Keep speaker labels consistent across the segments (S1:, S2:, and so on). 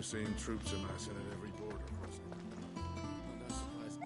S1: We're seeing troops amassing at every border crossing. I'm not surprised.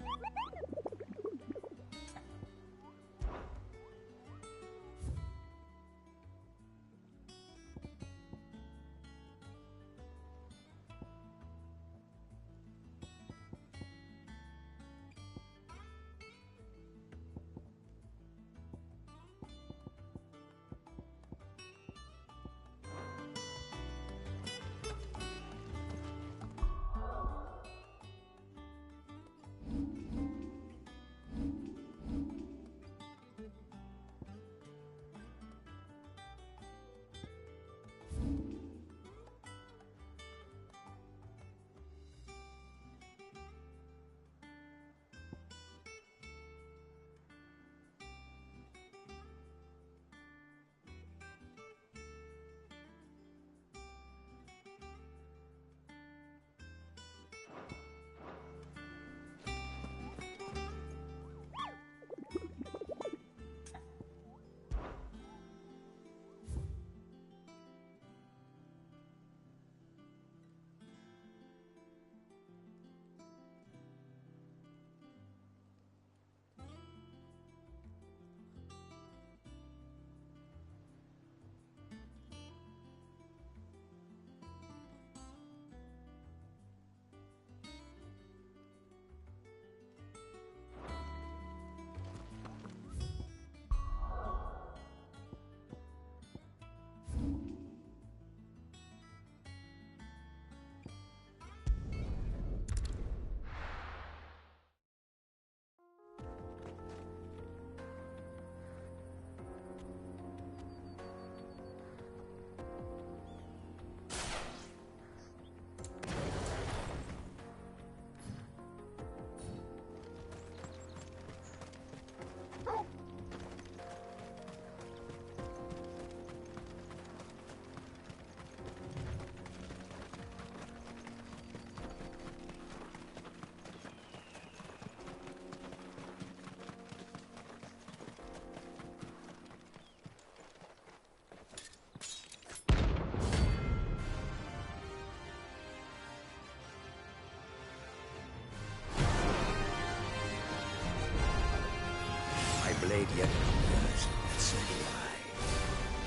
S2: Blade yet lingers, FFXVI.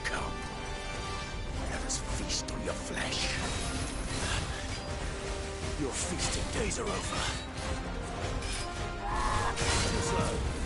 S2: Come, let us feast on your flesh. Your feasting days are over. Too slow.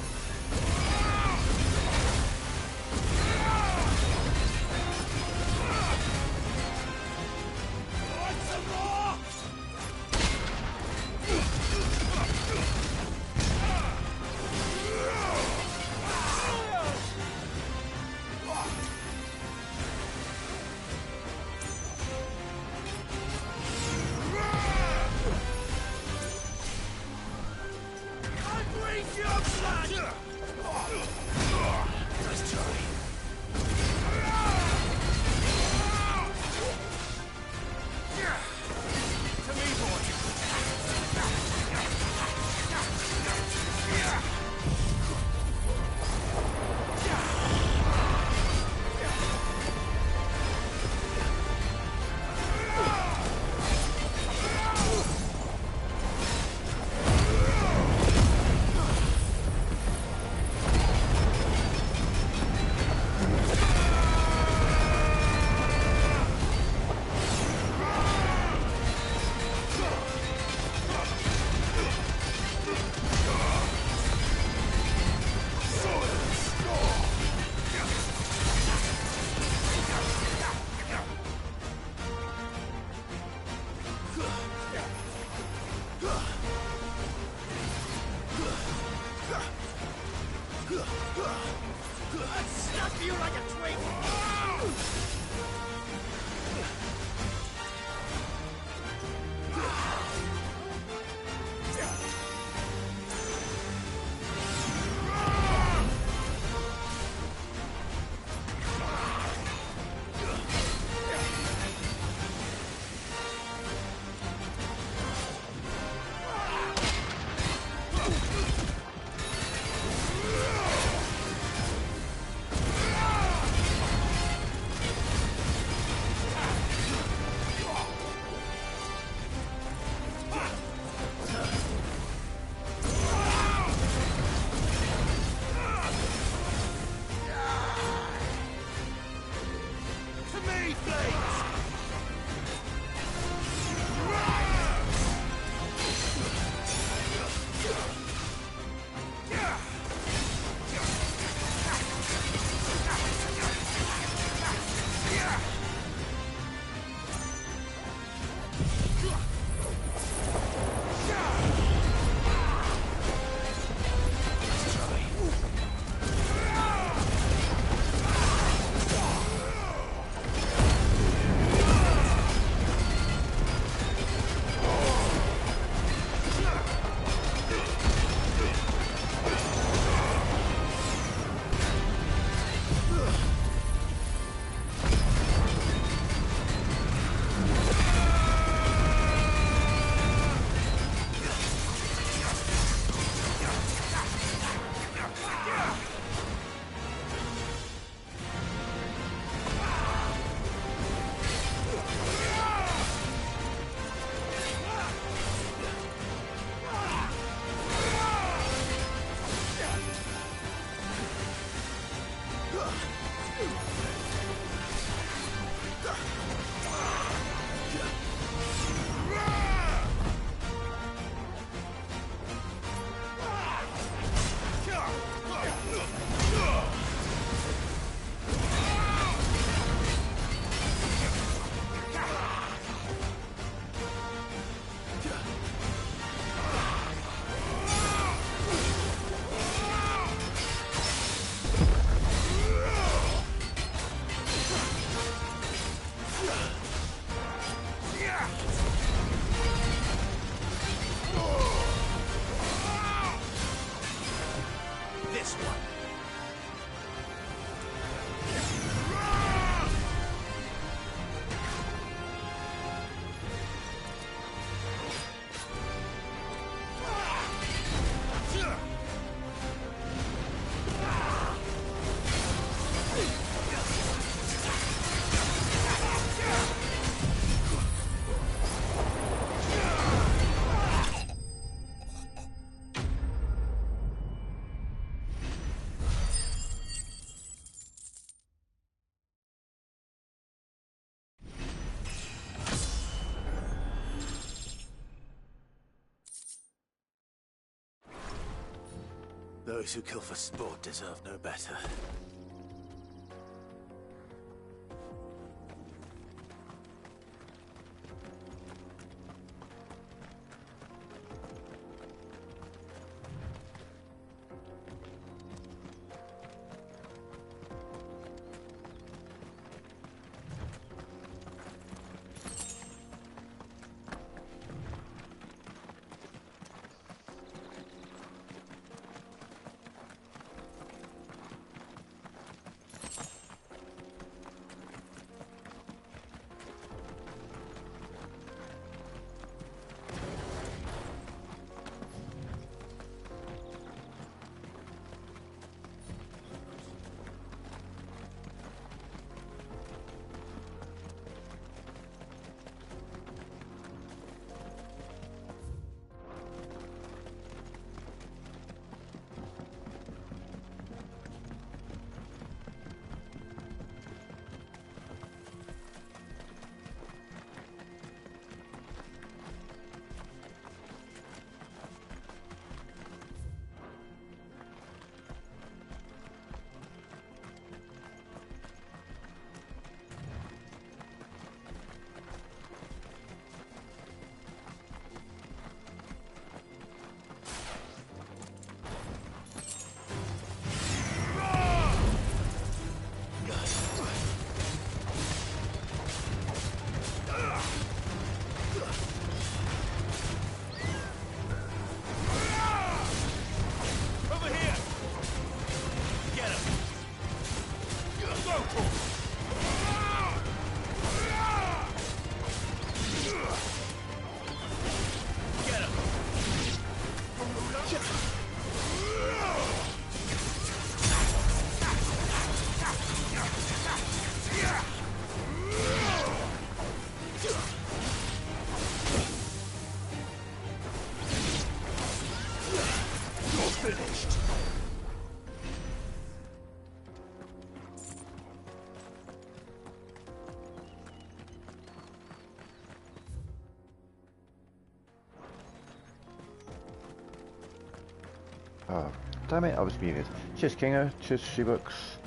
S2: Those who kill for sport deserve no better.
S3: Oh, damn it, I was muted. Cheers, Kingo. Cheers, Shoebooks.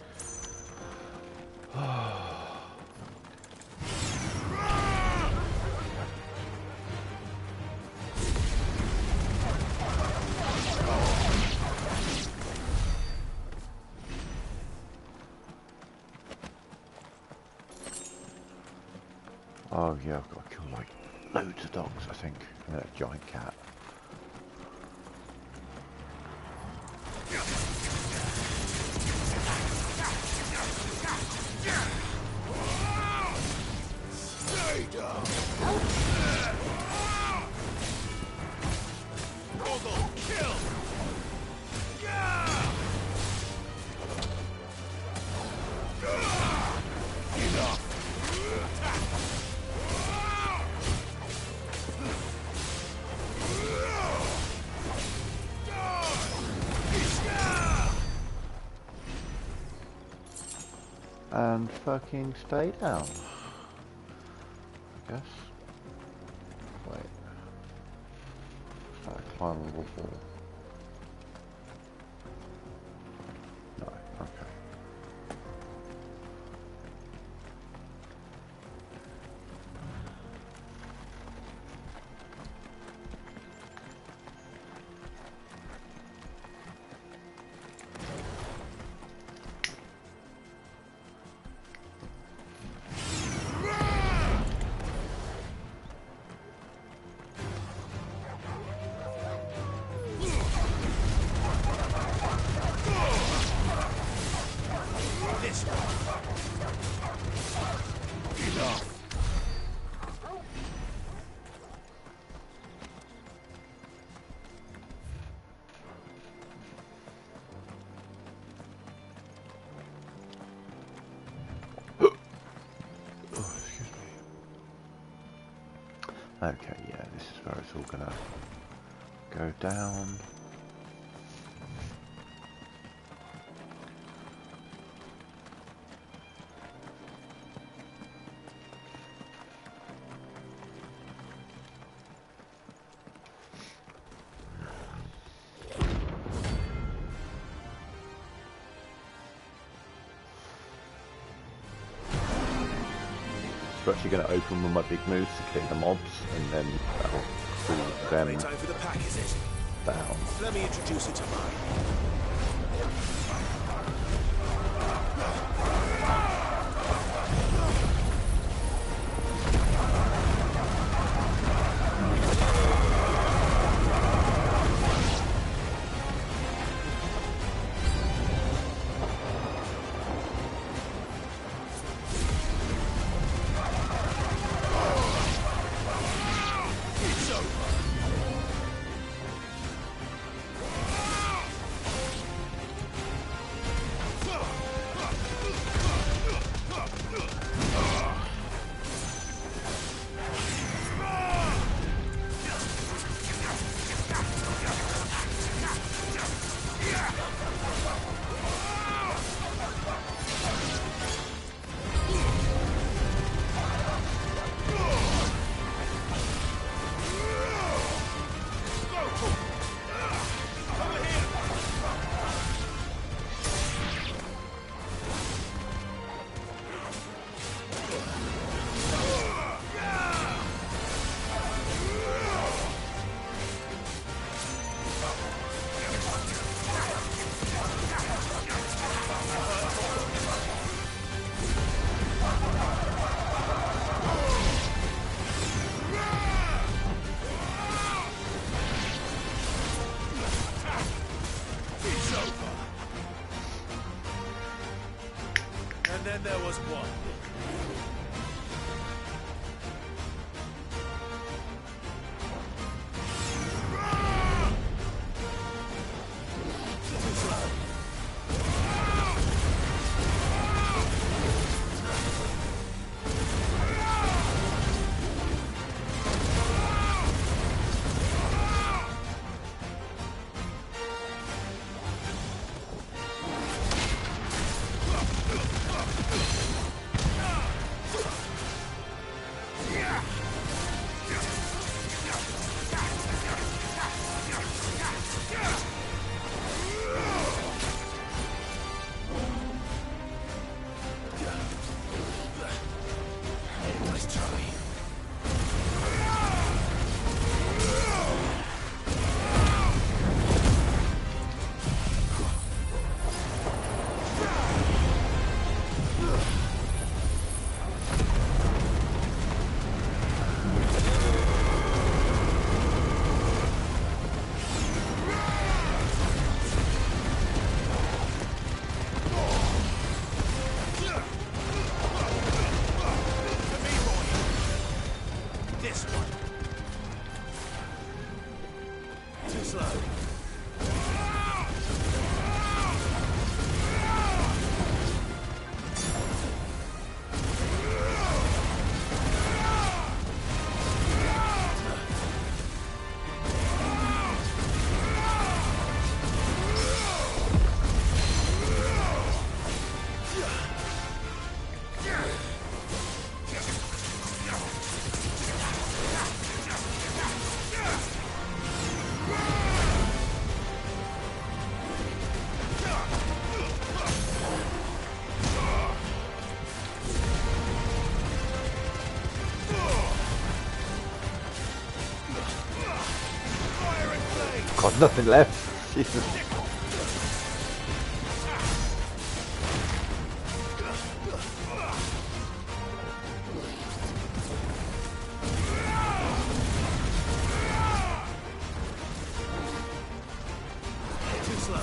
S3: Oh yeah, I've got to kill like loads of dogs, I think, and then a giant cat.
S1: Stay down. Double kill. Enough.
S3: And fucking stay down, I guess. Wait. Is that a climbable wall? No, okay. Okay, yeah, this is where it's all gonna go down. We're actually going to open with my big moves to clear the mobs, and then that'll pull them
S2: Time for the pack, is it?
S3: down.
S2: Let me introduce you to mine. this one. Too slow.
S3: God, nothing left. Jesus.
S2: Too slow.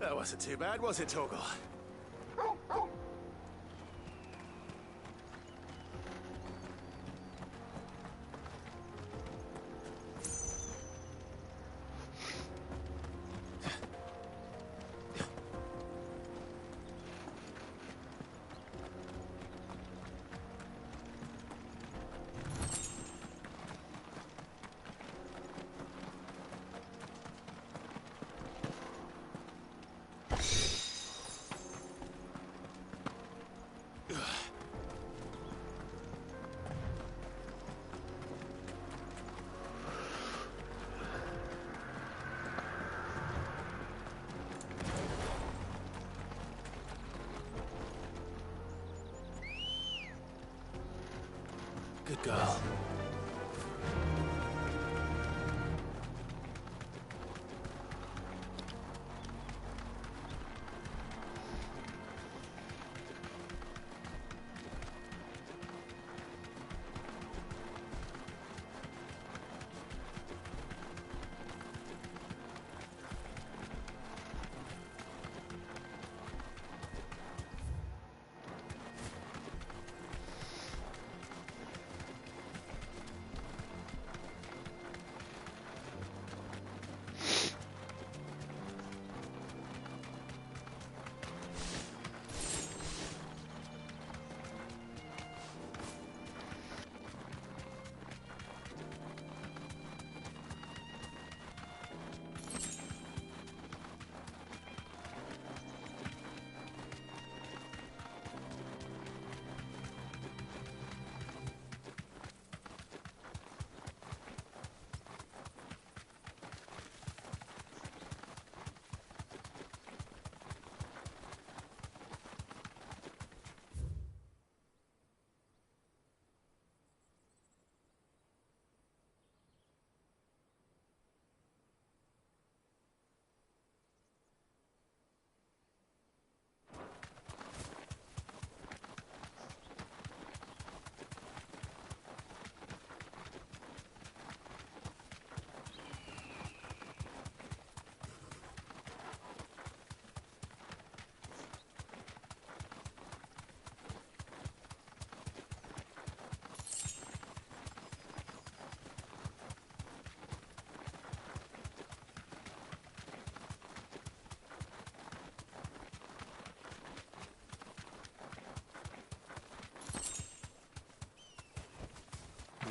S2: That wasn't too bad, was it, Torgal? Good girl.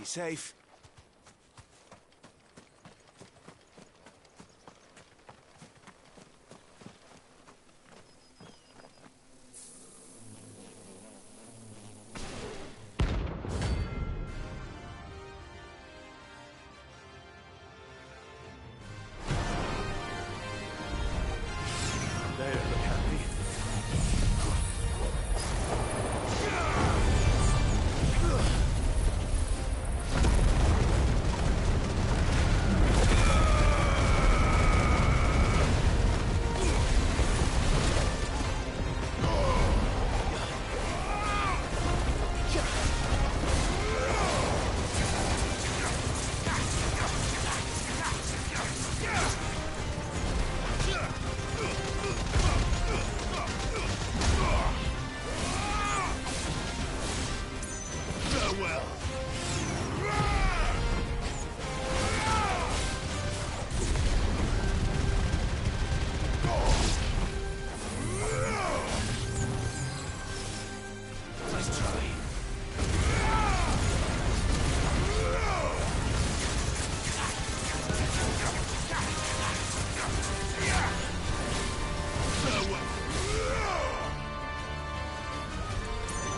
S2: Be safe.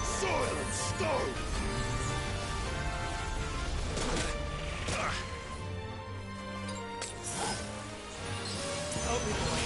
S1: Soil and stone!
S2: Help me, boy.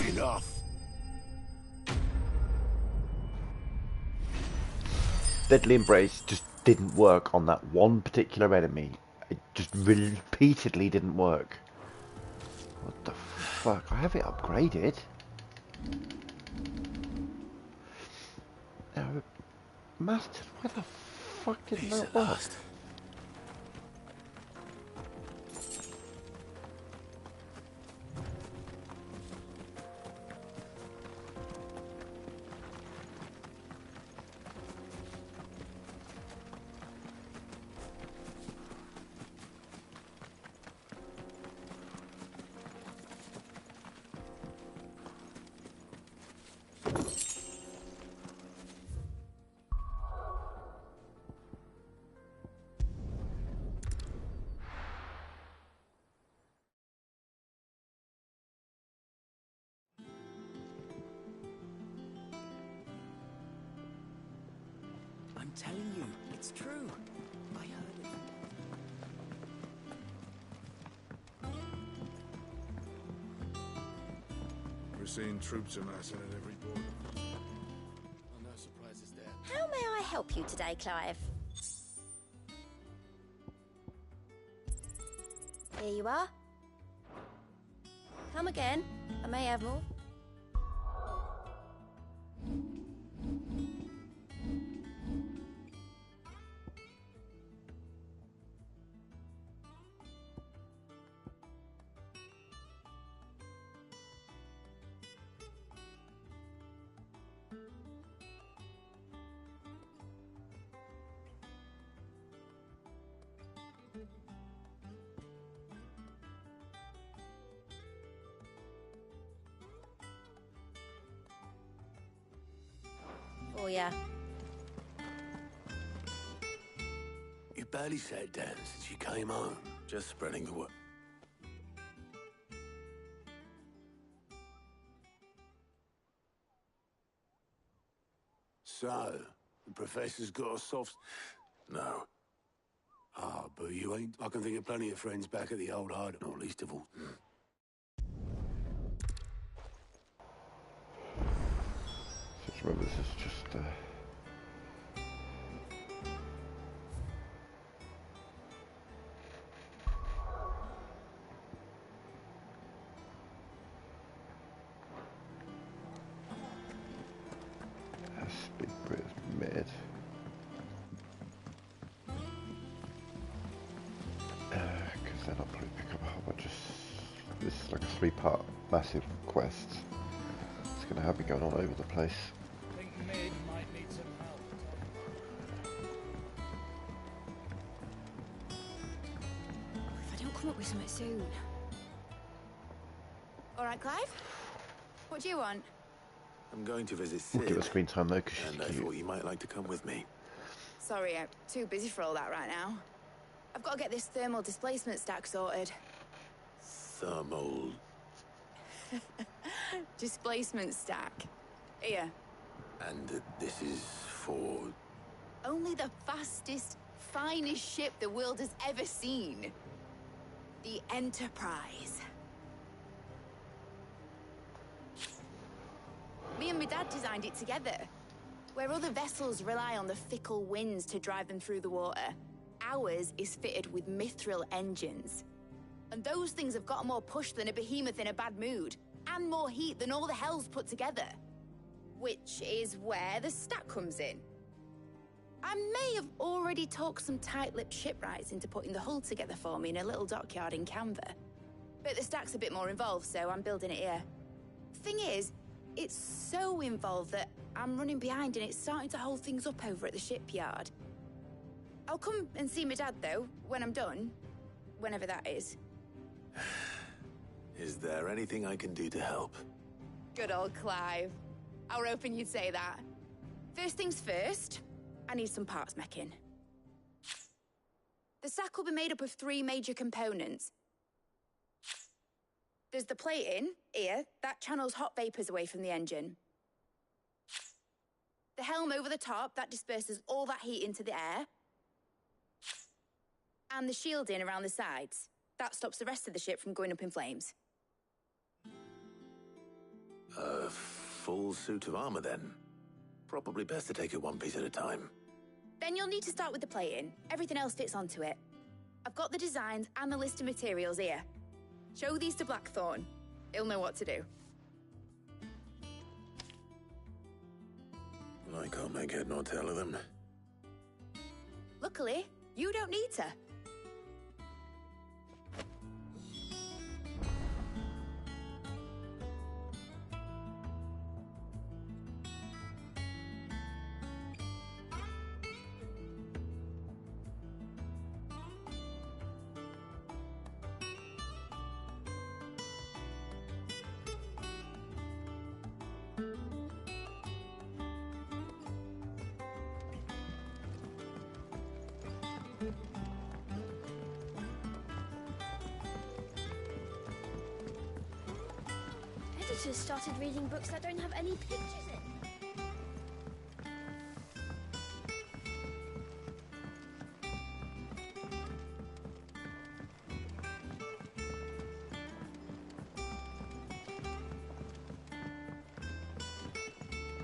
S1: Enough!
S3: Deadly Embrace just didn't work on that one particular enemy. It just repeatedly didn't work. What the fuck? I have it upgraded. Master, where the fuck did that work?
S4: I'm telling you, it's true. I heard it.
S1: We're seeing troops amassing at every border. Oh, no surprises there.
S5: How may I help you today, Clive? Here you are. Come again. I may have more. Oh, yeah.
S2: You barely sat down since you came home. Just spreading the word. So, the professor's got a soft... No. Ah, but you ain't. I can think of plenty of friends back at the old hideout, not least of all.
S3: Just remember, this is just Big Brit mid. Because then I'll probably pick up a whole bunch of... This is like a 3-part massive quest. It's going to have me going all over the place.
S4: I think Mid might need some help.
S5: If I don't come up with something soon. All right, Clive? What do you want?
S2: I'm going to visit
S3: We'll give her
S2: Sid,
S3: screen time though, because
S2: and
S3: she's
S2: I
S3: cute.
S2: thought you might like to come with me.
S6: Sorry, I'm too busy for all that right now. I've got to get this thermal displacement stack sorted.
S2: Thermal...
S6: Displacement stack. Here.
S2: And this is for...
S6: Only the fastest, finest ship the world has ever seen. The Enterprise. Me and my dad designed it together. Where other vessels rely on the fickle winds to drive them through the water, ours is fitted with mithril engines. And those things have got more push than a behemoth in a bad mood, and more heat than all the hells put together. Which is where the stack comes in. I may have already talked some tight-lipped shipwrights into putting the hull together for me in a little dockyard in Canva. But the stack's a bit more involved, so I'm building it here. Thing is, it's so involved that I'm running behind and it's starting to hold things up over at the shipyard. I'll come and see my dad, though, when I'm done. Whenever that is.
S2: Is there anything I can do to help?
S6: Good old Clive. I were hoping you'd say that. First things first, I need some parts meching. The sack will be made up of 3 major components. There's the plating, here, that channels hot vapours away from the engine. The helm over the top, that disperses all that heat into the air. And the shielding around the sides. That stops the rest of the ship from going up in flames.
S2: A full suit of armor, then. Probably best to take it one piece at a time.
S6: Then you'll need to start with the plating. Everything else fits onto it. I've got the designs and the list of materials here. Show these to Blackthorn. He'll know what to do.
S2: I can't make head nor tail of them.
S6: Luckily, you don't need to.
S7: Editors started reading books that don't have any pictures in.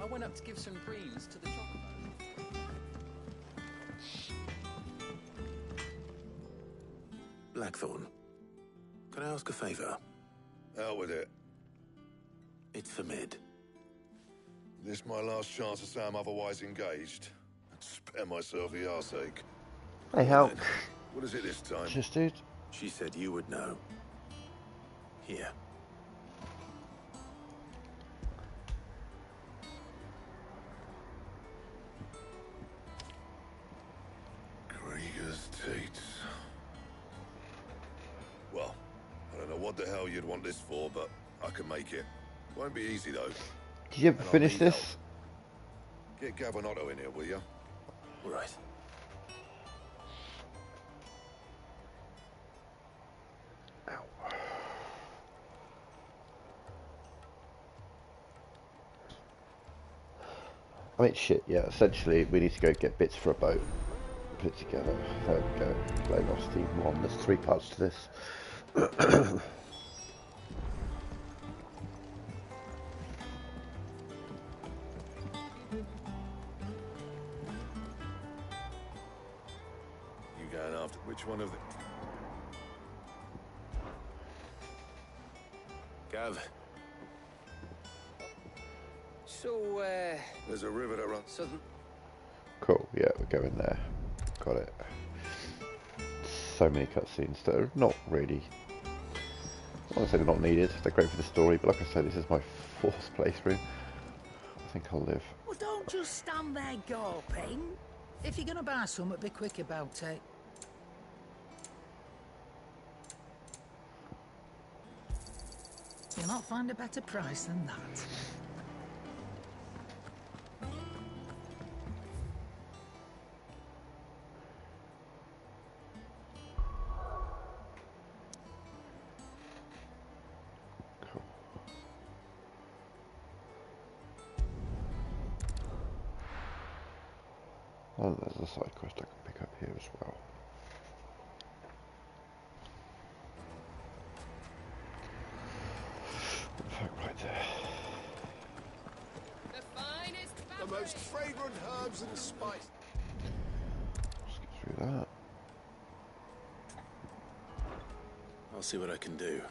S4: I went up to give some greens to the chocobo.
S2: Blackthorn, can I ask a favor?
S1: Out with it.
S2: It's for Mid.
S1: This my last chance to say I'm otherwise engaged. Spare myself the arseache.
S3: Hey, how?
S1: What is it this time?
S3: Just dude.
S2: She said you would know. Here.
S1: Krieger's Tates. Well, I don't know what the hell you'd want this for, but I can make it. Won't be easy, though.
S3: Did you ever
S1: And I'll
S3: finish
S1: need
S3: this?
S1: help. Get Gavin Otto in here, will you?
S2: Right.
S3: I mean, shit, yeah, essentially we need to go get bits for a boat. Put it together. There we go. Velocity 1. There's 3 parts to this.
S1: You going after which one of the...
S2: Gav,
S4: So,
S1: There's a river that runs...
S4: southern...
S3: Cool, yeah, we're going there. Got it. So many cutscenes that are not really... I want to say they're not needed, they're great for the story, but like I said, this is my 4th playthrough. I think I'll live.
S8: Well, don't just stand there gawping. If you're gonna buy something, be quick about it. You'll not find a better price than that.
S3: Cool. Oh, there's a side quest I can pick up here as well. In fact, right there.
S6: The finest
S2: The most fragrant herbs and spices.
S3: Skip through that.
S2: I'll see what I can do.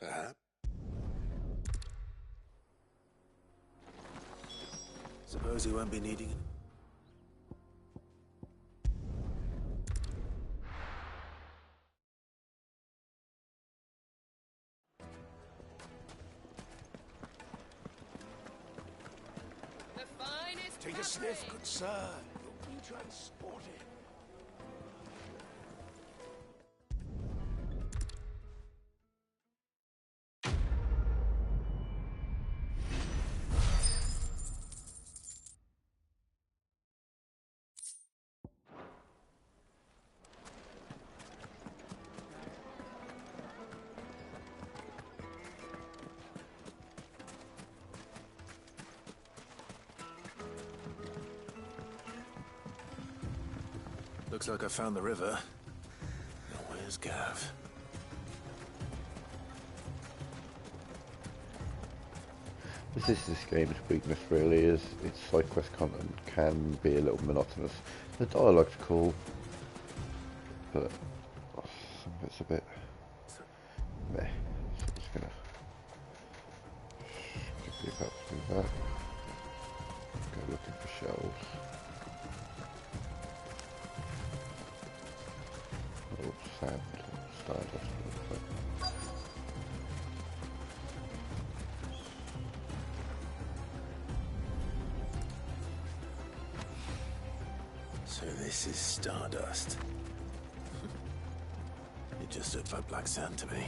S2: Perhaps. Suppose he won't be needing it.
S4: The finest
S2: Take a sniff, good sir. You'll be transported. Looks like I found the river. Now where's Gav?
S3: This game's weakness really is its side quest content can be a little monotonous. The dialogue's cool, but some of it's a bit meh. So I'm just gonna quickly up through that. Go looking for shells. Oh, sand, stardust.
S2: So this is stardust. It just looked like black sand to me.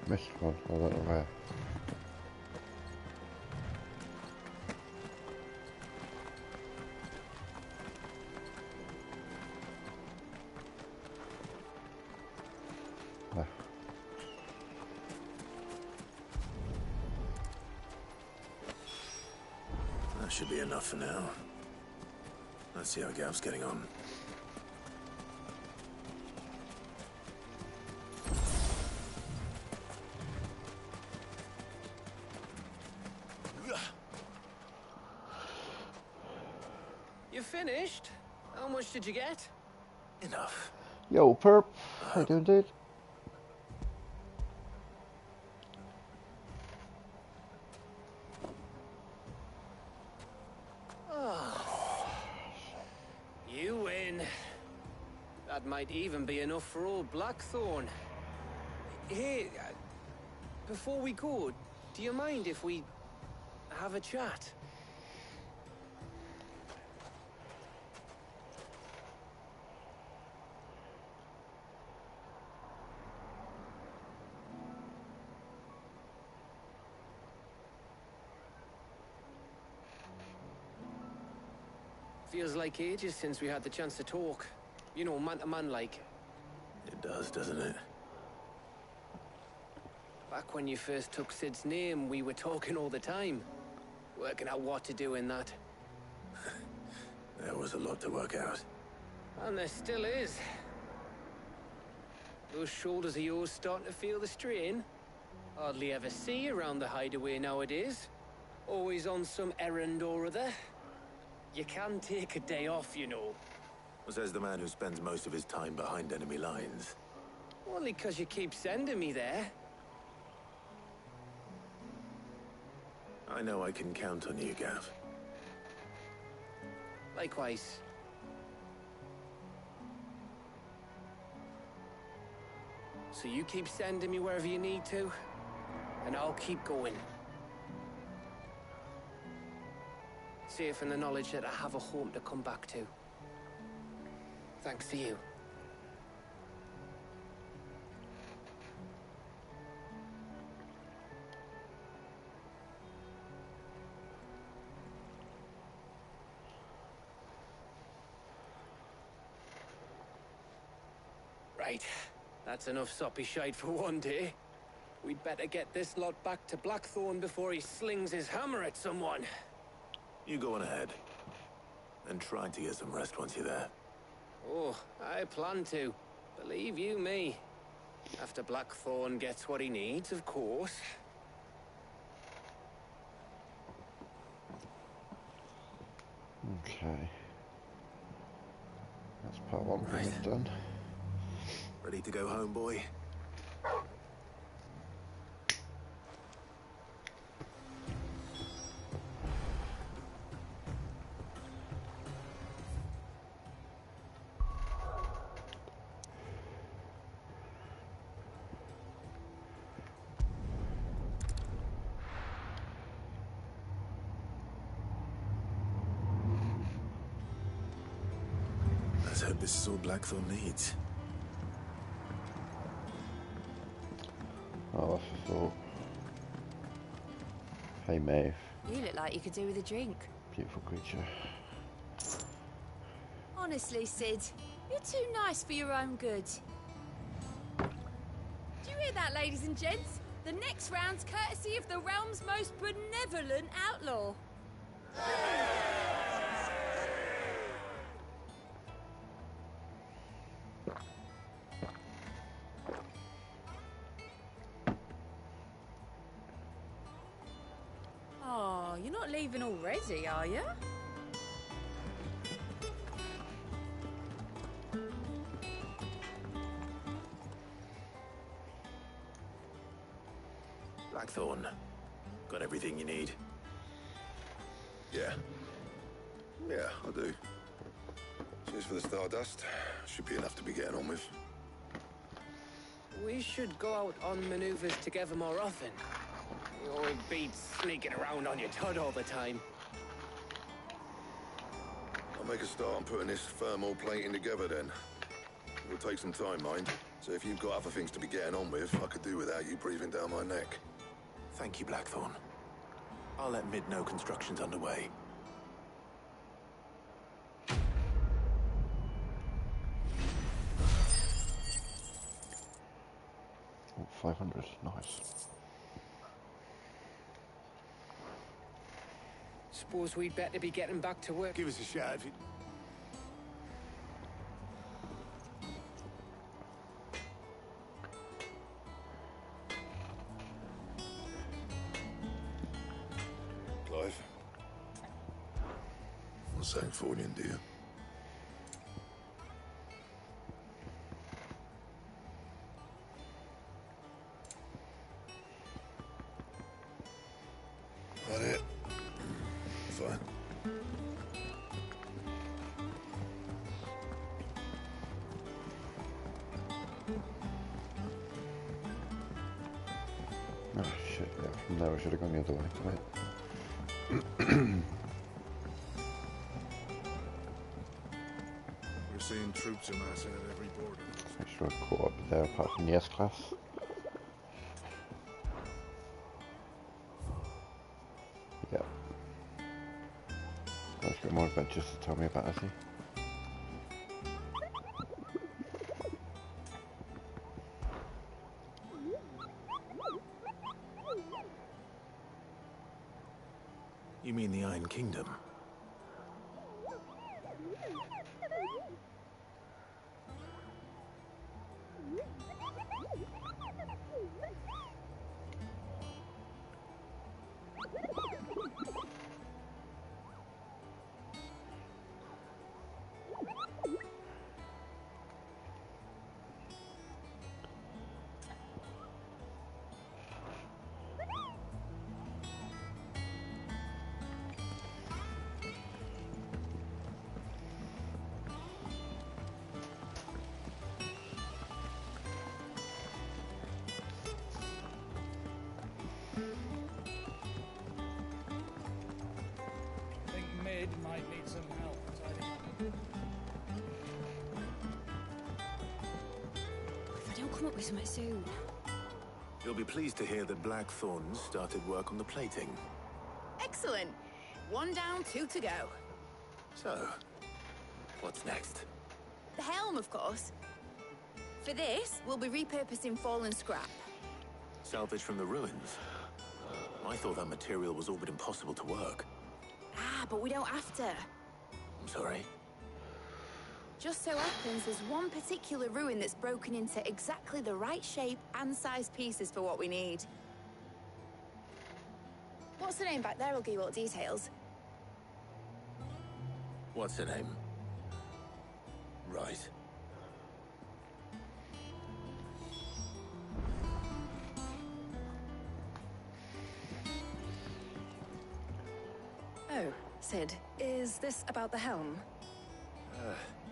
S3: Missed one, I don't know where. Ah.
S2: That should be enough for now. Let's see how Gav's getting on.
S4: You finished? How much did you get?
S2: Enough.
S3: Yo, Perp, how you doing, dude?
S4: You win. That might even be enough for old Blackthorn. Hey, before we go, do you mind if we have a chat? Feels like ages since we had the chance to talk. You know, man to man like.
S2: It does, doesn't it?
S4: Back when you first took Sid's name, we were talking all the time. Working out what to do in that.
S2: There was a lot to work out.
S4: And there still is. Those shoulders of yours starting to feel the strain. Hardly ever see you around the hideaway nowadays. Always on some errand or other. You can take a day off, you know.
S2: Says the man who spends most of his time behind enemy lines.
S4: Only 'cause you keep sending me there.
S2: I know I can count on you, Gav.
S4: Likewise. So you keep sending me wherever you need to, and I'll keep going. Safe in the knowledge that I have a home to come back to. Thanks to you. Right. That's enough soppy shite for one day. We'd better get this lot back to Blackthorn before he slings his hammer at someone.
S2: You go on ahead. And try to get some rest once you're there.
S4: Oh, I plan to. Believe you me. After Blackthorn gets what he needs, of course.
S3: Okay. That's part one
S2: Right.
S3: done.
S2: Ready to go home, boy? Let's hope this is all Blackthorn needs.
S3: Oh, that's a thought. Hey, Maeve.
S5: You look like you could do with a drink.
S3: Beautiful creature.
S5: Honestly, Sid, you're too nice for your own good. Do you hear that, ladies and gents? The next round's courtesy of the realm's most benevolent outlaw. Oh, you're not leaving already, are you?
S2: Blackthorn. Got everything you need?
S1: Yeah. Yeah, I do. Cheers for the Stardust. Should be enough to be getting on with.
S4: We should go out on maneuvers together more often. It beats sneaking around on your tud all the time.
S1: I'll make a start on putting this thermal plating together then. It'll take some time, mind. So if you've got other things to be getting on with, I could do without you breathing down my neck.
S2: Thank you, Blackthorn. I'll let Mid know construction's underway.
S3: Oh, 500, nice.
S4: Suppose we'd better be getting back to work.
S2: Give us a shout if you...
S1: Clive? What's that for you, dear? That it? Fine.
S3: Oh shit, yeah, from there I should have gone the other way. Right.
S9: We're seeing troops amassing at every border.
S3: Make sure I've caught up there apart from the S-Class. Yeah. Let's get more adventures to tell me about, has he?
S10: You mean the Iron Kingdom?
S11: Mid might need some help tidying up.
S7: If I don't come up with something soon.
S10: You'll be pleased to hear that Blackthorn started work on the plating.
S6: Excellent. 1 down, 2 to go.
S10: So, what's next?
S6: The helm, of course. For this, we'll be repurposing fallen scrap.
S10: Salvage from the ruins? I thought that material was all but impossible to work.
S6: Ah, but we don't have to.
S10: I'm sorry.
S6: Just so happens there's one particular ruin that's broken into exactly the right shape and size pieces for what we need. What's the name back there? I'll give you all the details.
S10: What's her name? Right.
S12: Oh, Sid, is this about the helm?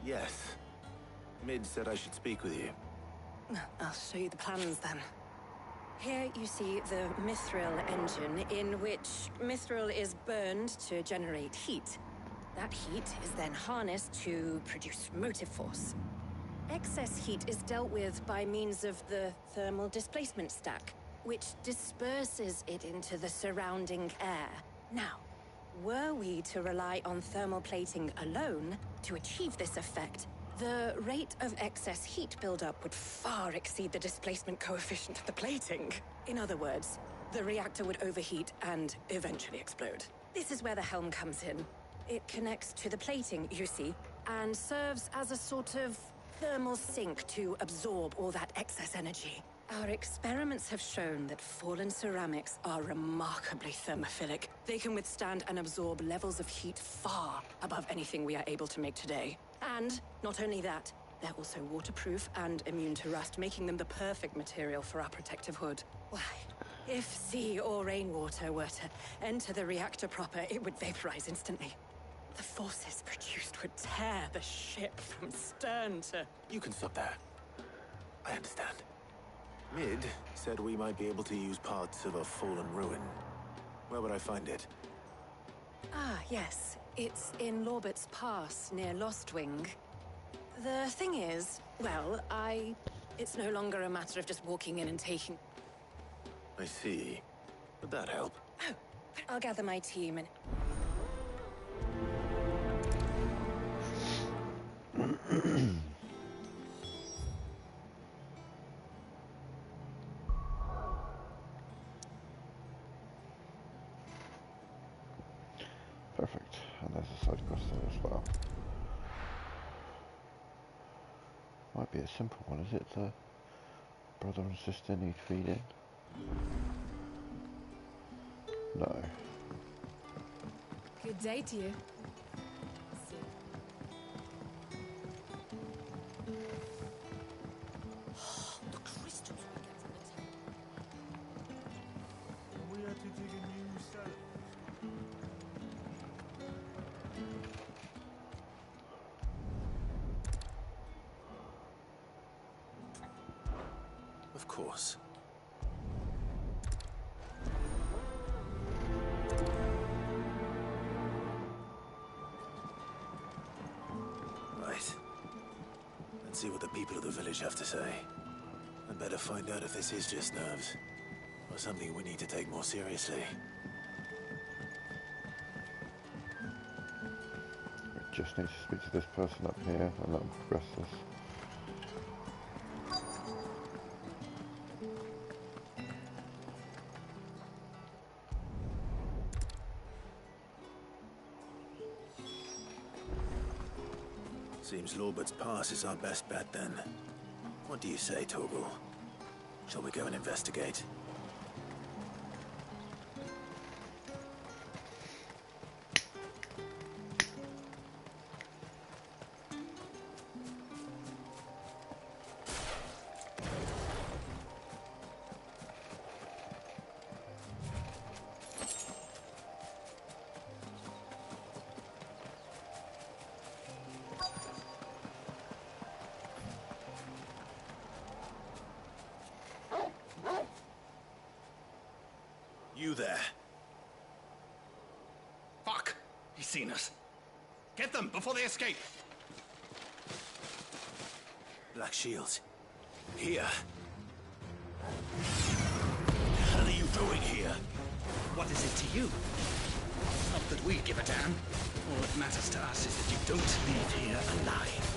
S10: Yes. Mid said I should speak with you.
S12: I'll show you the plans then. Here you see the mithril engine, in which mithril is burned to generate heat. That heat is then harnessed to produce motive force. Excess heat is dealt with by means of the thermal displacement stack, which disperses it into the surrounding air. Now, were we to rely on thermal plating alone to achieve this effect, the rate of excess heat buildup would far exceed the displacement coefficient of the plating. In other words, the reactor would overheat and eventually explode. This is where the helm comes in. It connects to the plating, you see, and serves as a sort of thermal sink to absorb all that excess energy. Our experiments have shown that fallen ceramics are remarkably thermophilic. They can withstand and absorb levels of heat far above anything we are able to make today. And not only that, they're also waterproof and immune to rust, making them the perfect material for our protective hood. Why, if sea or rainwater were to enter the reactor proper, it would vaporize instantly. The forces produced would tear the ship from stern to...
S10: You can stop there. I understand. Mid said we might be able to use parts of a fallen ruin. Where would I find it?
S12: Ah, yes. It's in Lorbert's Pass, near Lostwing. The thing is, well, it's no longer a matter of just walking in and taking...
S10: I see. Would that help?
S12: Oh, I'll gather my team and...
S3: Perfect. And there's a side quest there as well. Might be a simple one, is it? The brother and sister need feeding? No.
S5: Good day to you.
S12: The crystals we get from the temple.
S9: We had to dig a new cell.
S10: Of course. Right. Let's see what the people of the village have to say. I'd better find out if this is just nerves, or something we need to take more seriously.
S3: Just need to speak to this person up here and let them progress this.
S10: Seems Lorbert's Pass is our best bet then. What do you say, Torgal? Shall we go and investigate? You there?
S13: Fuck! He's seen us. Get them before they escape.
S10: Black Shields. Here.
S13: What the hell are you doing here? What is it to you? Not that we give a damn. All that matters to us is that you don't leave here alive.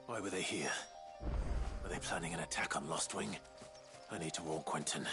S10: Why were they here? Were they planning an attack on Lost Wing? I need to warn Quentin.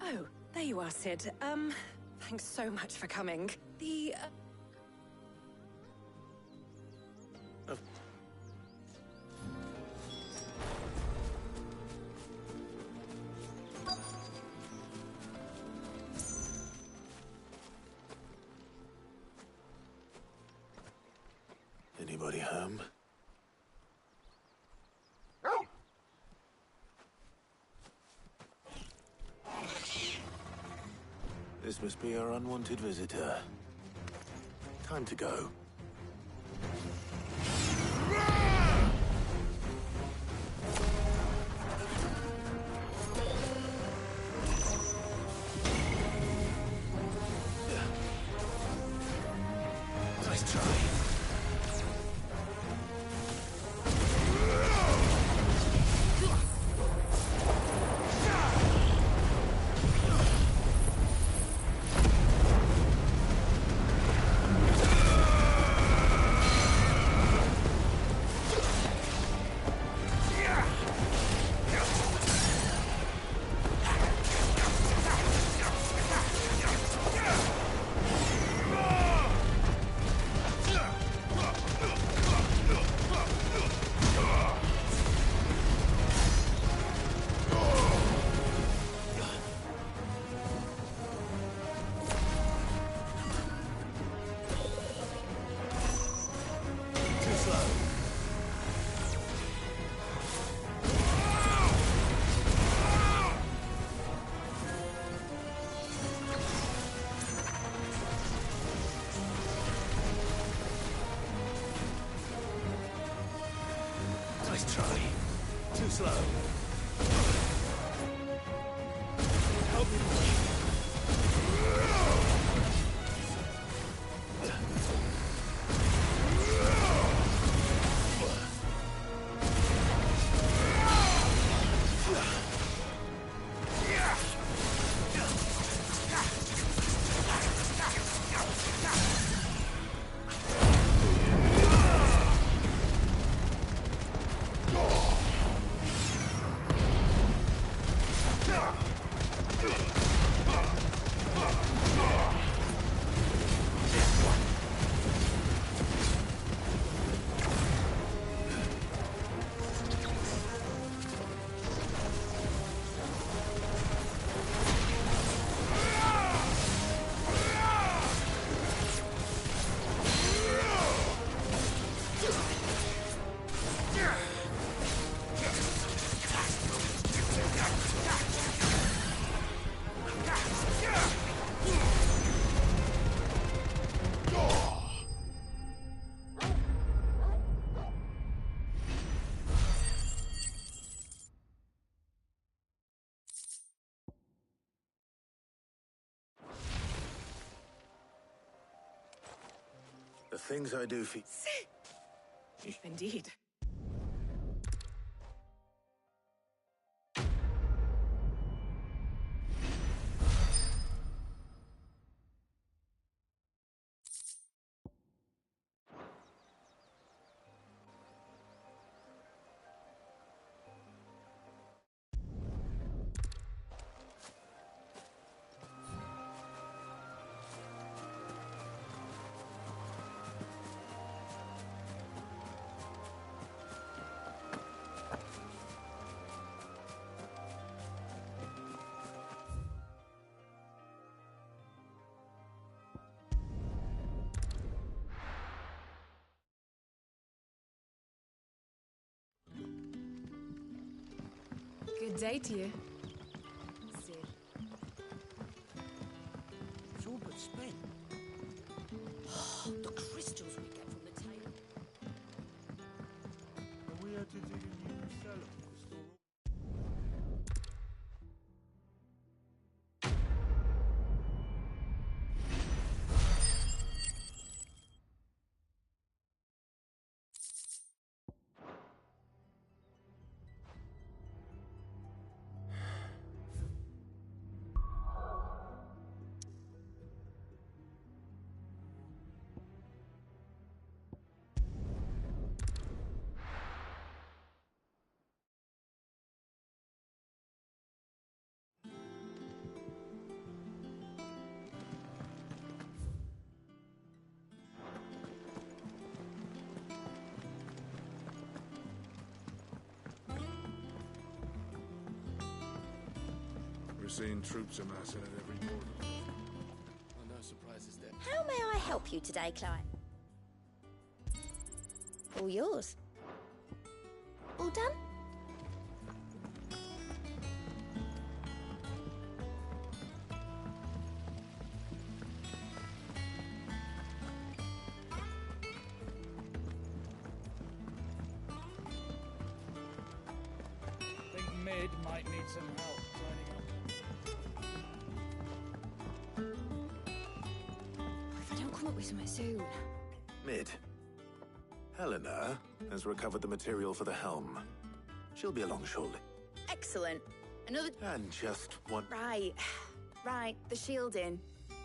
S12: Oh, there you are, Sid. Thanks so much for coming. The,
S10: Anybody home? This must be our unwanted visitor. Time to go. Nice try. slow. Help me. The things I do for...
S12: Indeed.
S5: Good day to you.
S2: It's all but spent.
S7: The crystals we get from the tail.
S9: Are we had to dig a new cellar to store? We're seeing troops amassing at every border.
S2: Well, no surprises there.
S7: How may I help you today, Clyde? All yours. All done?
S11: I think Mid might need some help turning up.
S6: If I don't come up with something soon.
S10: Mid. Helena has recovered the material for the helm. She'll be along shortly.
S6: Excellent. Another...
S10: And just one...
S6: Right. Right, the shielding.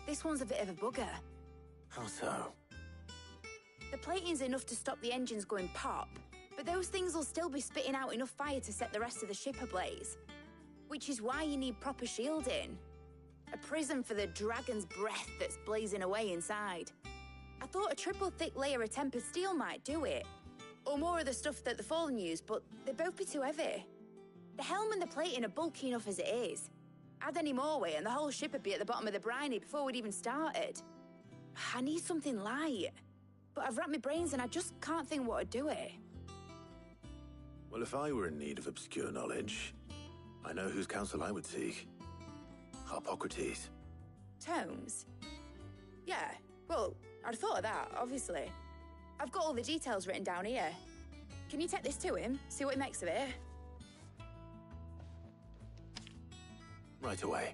S6: This one's a bit of a bugger.
S10: How so?
S6: The plating's enough to stop the engines going pop, but those things will still be spitting out enough fire to set the rest of the ship ablaze. Which is why you need proper shielding. A prison for the dragon's breath that's blazing away inside. I thought a triple thick layer of tempered steel might do it. Or more of the stuff that the Fallen use, but they'd both be too heavy. The helm and the plating are bulky enough as it is. Add any more weight and the whole ship would be at the bottom of the briny before we'd even started. I need something light. But I've racked my brains and I just can't think what would do it.
S10: Well, if I were in need of obscure knowledge, I know whose counsel I would seek. Harpocrates.
S6: Tomes? Yeah, well, I'd thought of that, obviously. I've got all the details written down here. Can you take this to him, see what he makes of it?
S10: Right away.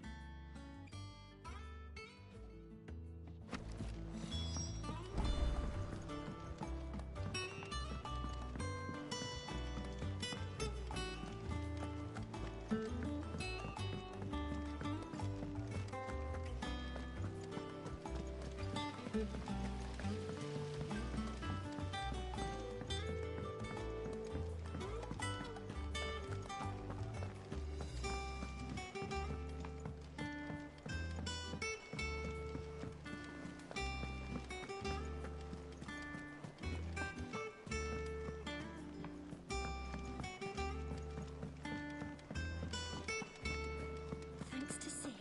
S7: Thanks to Sid.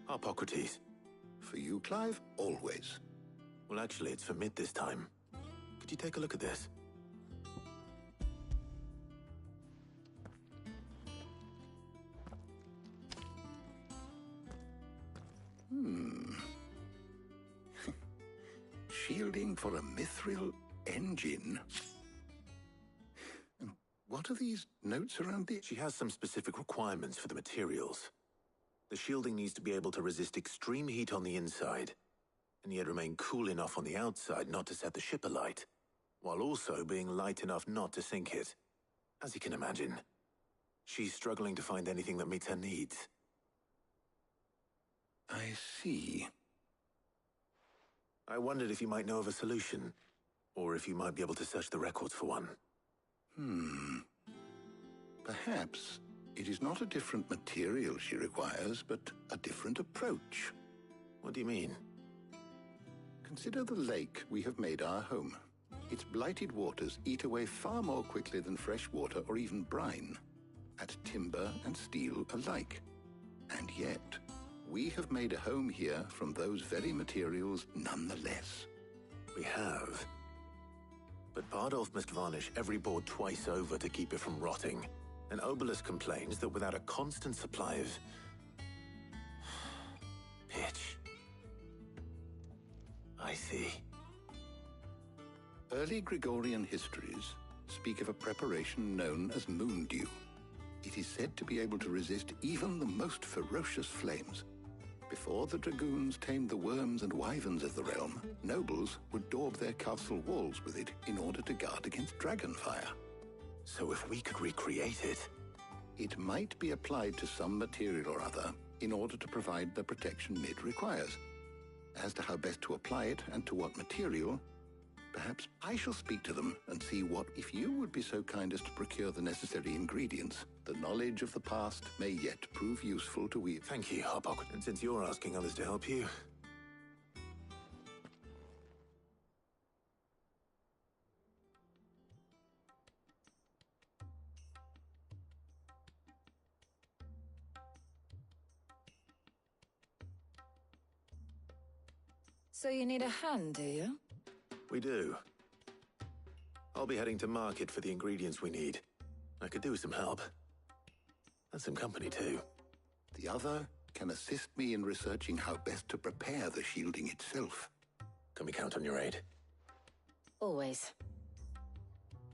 S10: Hippocrates.
S14: For you, Clive, always.
S10: Well, actually, it's for mid this time. Could you take a look at this?
S14: Shielding for a mithril engine? And what are these notes around the...
S10: She has some specific requirements for the materials. The shielding needs to be able to resist extreme heat on the inside, and yet remain cool enough on the outside not to set the ship alight, while also being light enough not to sink it. As you can imagine, she's struggling to find anything that meets her needs.
S14: I see.
S10: I wondered if you might know of a solution, or if you might be able to search the records for one.
S14: Perhaps it is not a different material she requires, but a different approach.
S10: What do you mean?
S14: Consider the lake we have made our home. Its blighted waters eat away far more quickly than fresh water or even brine, at timber and steel alike. And yet, we have made a home here from those very materials nonetheless.
S10: We have. But Bardolph must varnish every board twice over to keep it from rotting. And Obelus complains that without a constant supply of... pitch. I see.
S14: Early Gregorian histories speak of a preparation known as moon dew. It is said to be able to resist even the most ferocious flames. Before the dragoons tamed the worms and wyverns of the realm, nobles would daub their castle walls with it in order to guard against dragon fire.
S10: So if we could recreate it...
S14: It might be applied to some material or other in order to provide the protection Mid requires. As to how best to apply it and to what material, perhaps I shall speak to them and see what, if you would be so kind as to procure the necessary ingredients, the knowledge of the past may yet prove useful to we...
S10: Thank you, Hippocrates. And since you're asking others to help you...
S15: So you need a hand, do you?
S10: We do. I'll be heading to market for the ingredients we need. I could do with some help. And some company, too.
S14: The other can assist me in researching how best to prepare the shielding itself.
S10: Can we count on your aid?
S15: Always.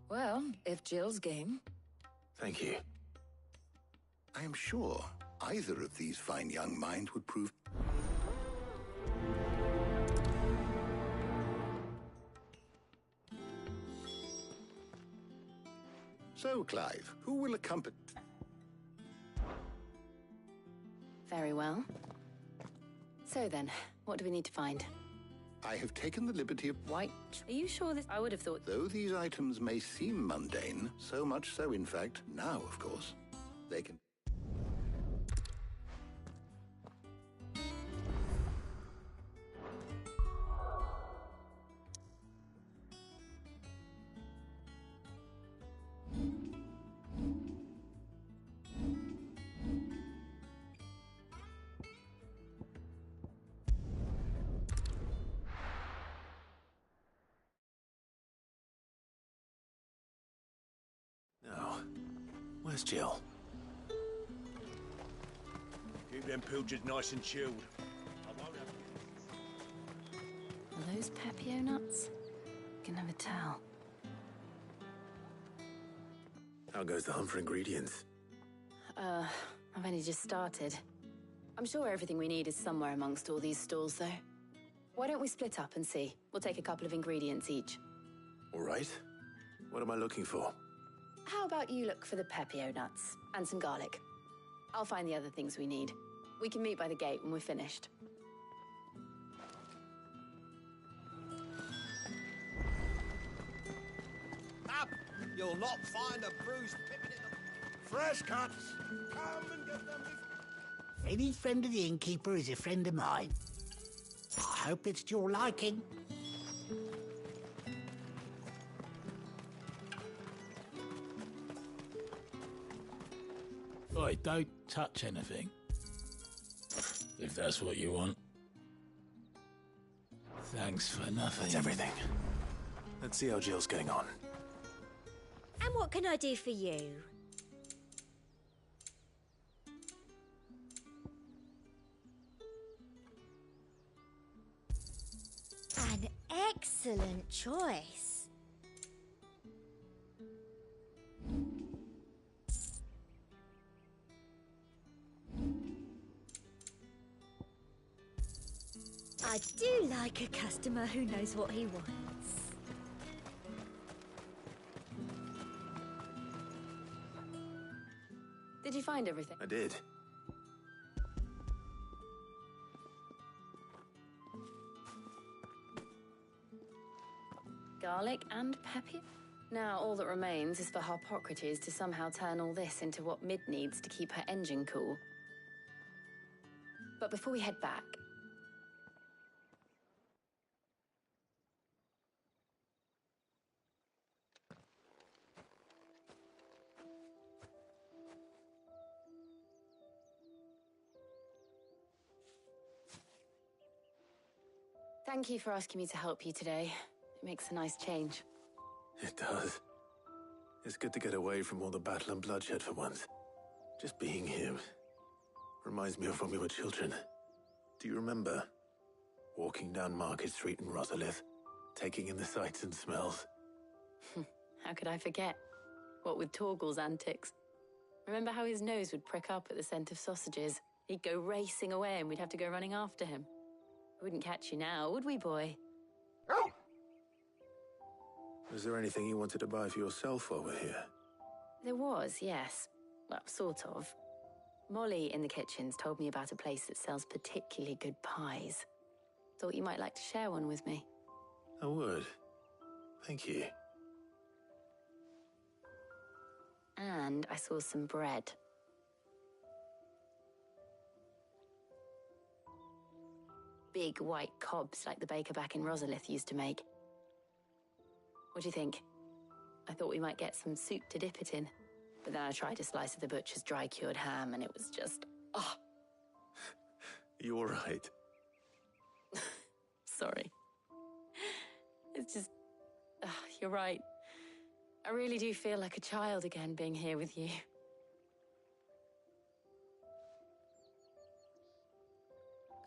S15: Well, if Jill's game.
S10: Thank you.
S14: I am sure either of these fine young minds would prove... So, Clive, who will accompany...
S6: Very well. So then, what do we need to find?
S14: I have taken the liberty of...
S6: White. Are you sure this... I would have thought...
S14: Though these items may seem mundane, so much so, in fact, now, of course, they can...
S10: Now, where's Jill?
S9: Keep them pilchards nice and chilled. I won't have...
S15: Are those Pepio nuts? Can never tell.
S10: How goes the hunt for ingredients?
S15: I've only just started. I'm sure everything we need is somewhere amongst all these stalls, though. Why don't we split up and see? We'll take a couple of ingredients each.
S10: All right. What am I looking for?
S15: How about you look for the Pepio nuts and some garlic? I'll find the other things we need. We can meet by the gate when we're finished.
S9: Up! You'll not find a bruised pippin in the... Fresh cuts! Come and get them before...
S8: Any friend of the innkeeper is a friend of mine. I hope it's to your liking.
S13: Oi, don't touch anything. If that's what you want. Thanks for nothing.
S10: That's everything. Let's see how Jill's getting on.
S7: And what can I do for you? An excellent choice. I do like a customer who knows what he wants.
S15: Did you find everything?
S10: I did.
S15: Garlic and Pepio? Now all that remains is for Harpocrates to somehow turn all this into what Mid needs to keep her engine cool. But before we head back... Thank you for asking me to help you today. It makes a nice change.
S10: It does. It's good to get away from all the battle and bloodshed for once. Just being here reminds me of when we were children. Do you remember? Walking down Market Street in Rosalith, taking in the sights and smells.
S15: How could I forget? What with Torgal's antics. Remember how his nose would prick up at the scent of sausages? He'd go racing away and we'd have to go running after him. We wouldn't catch you now, would we, boy?
S10: Was there anything you wanted to buy for yourself while we're here?
S15: There was, yes. Well, sort of. Molly in the kitchens told me about a place that sells particularly good pies. Thought you might like to share one with me.
S10: I would. Thank you.
S15: And I saw some bread. Big white cobs like the baker back in Rosalith used to make. What do you think? I thought we might get some soup to dip it in. But then I tried a slice of the butcher's dry-cured ham and it was just... oh.
S10: You're right.
S15: Sorry. It's just... you're right. I really do feel like a child again being here with you.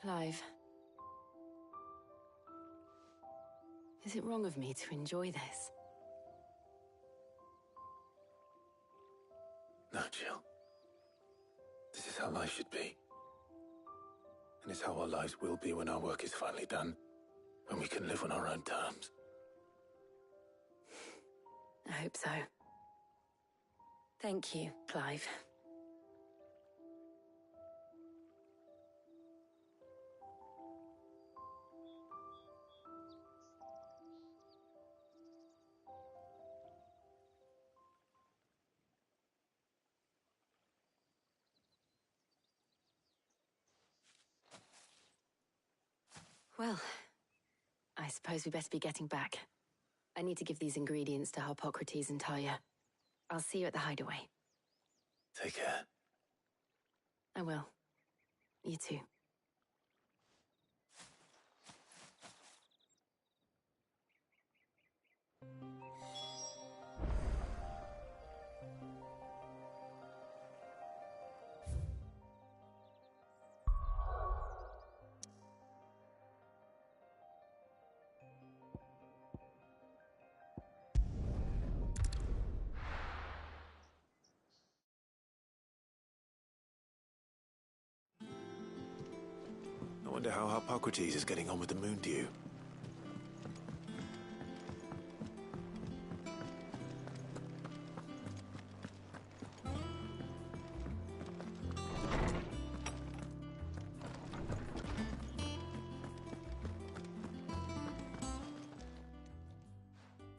S15: Clive. Is it wrong of me to enjoy this?
S10: No, Jill. This is how life should be. And it's how our lives will be when our work is finally done. When we can live on our own terms.
S15: I hope so. Thank you, Clive. Well, I suppose we best be getting back. I need to give these ingredients to Harpocrates and Talia. I'll see you at the hideaway.
S10: Take care.
S15: I will. You too.
S10: Wonder how Hippocrates is getting on with the moon dew.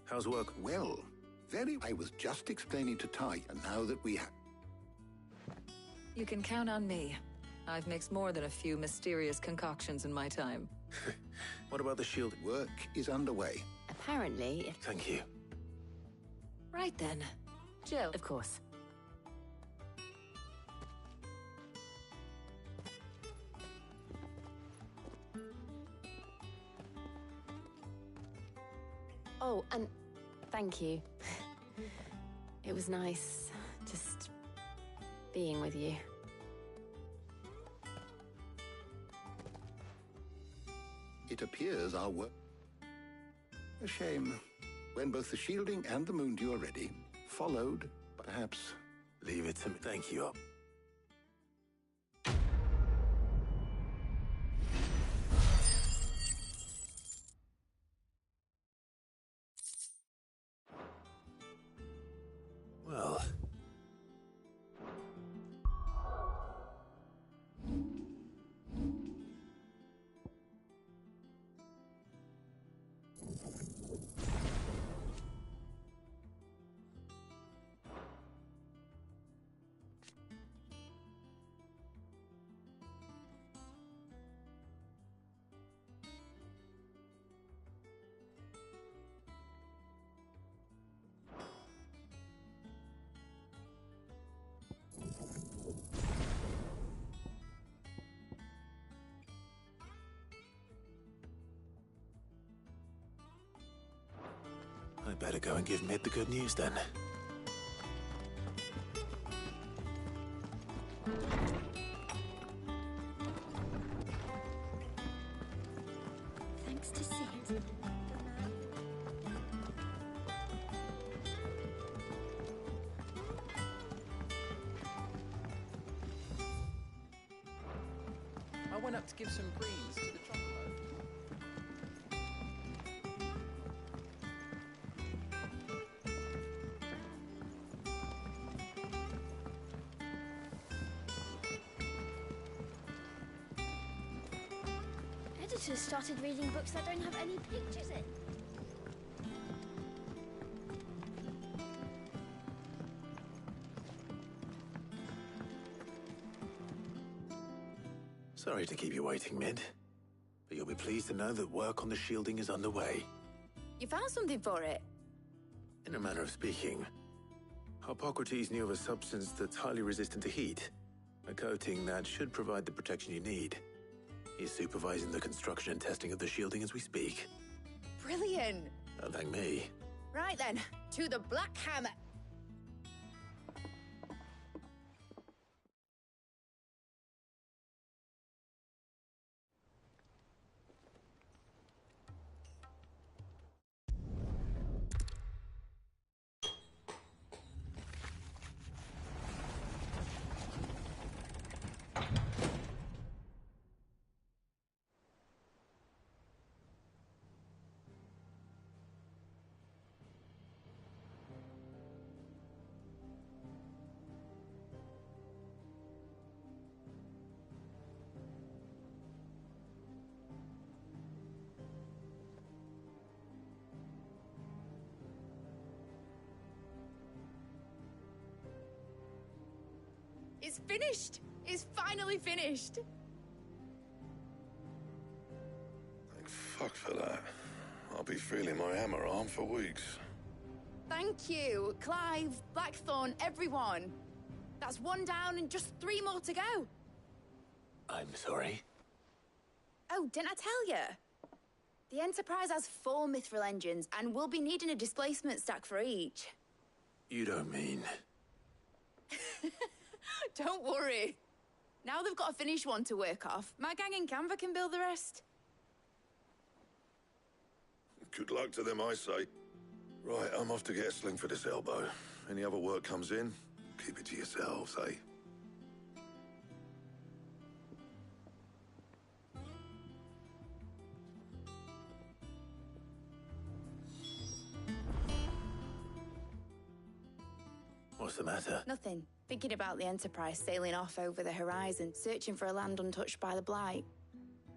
S10: How's work?
S14: Well, I was just explaining to Ty, and now that we have...
S16: You can count on me. I've mixed more than a few mysterious concoctions in my time.
S10: What about the shield?
S14: Work is underway.
S15: Apparently...
S10: Thank you.
S16: Right then. Jill.
S15: Of course. Oh, and thank you. It was nice, just being with you.
S14: It appears our work... A shame. When both the shielding and the moon dew are ready, followed, perhaps...
S10: Leave it to me. Thank you. Well... I better go and give Mid the good news then.
S7: Thanks to Sid.
S11: I went up to give some greens to the chocolate.
S7: Editors started reading books that don't have any pictures in.
S10: Sorry to keep you waiting, Mid. But you'll be pleased to know that work on the shielding is underway.
S6: You found something for it?
S10: In a manner of speaking, Hippocrates knew of a substance that's highly resistant to heat. A coating that should provide the protection you need. He's supervising the construction and testing of the shielding as we speak.
S6: Brilliant!
S10: Don't thank me.
S6: Right then, to the Black Hammer. It's finished! It's finally finished!
S1: Thank fuck for that. I'll be feeling my hammer arm for weeks.
S6: Thank you, Clive, Blackthorn, everyone. That's one down and just 3 more to go.
S10: I'm sorry.
S6: Oh, didn't I tell you? The Enterprise has 4 mithril engines, and we'll be needing a displacement stack for each.
S10: You don't mean...
S6: Don't worry. Now they've got a finished one to work off. My gang in Canva can build the rest.
S1: Good luck to them, I say. Right, I'm off to get a sling for this elbow. Any other work comes in, keep it to yourselves, eh?
S10: What's the matter?
S6: Nothing. Thinking about the Enterprise sailing off over the horizon, searching for a land untouched by the Blight.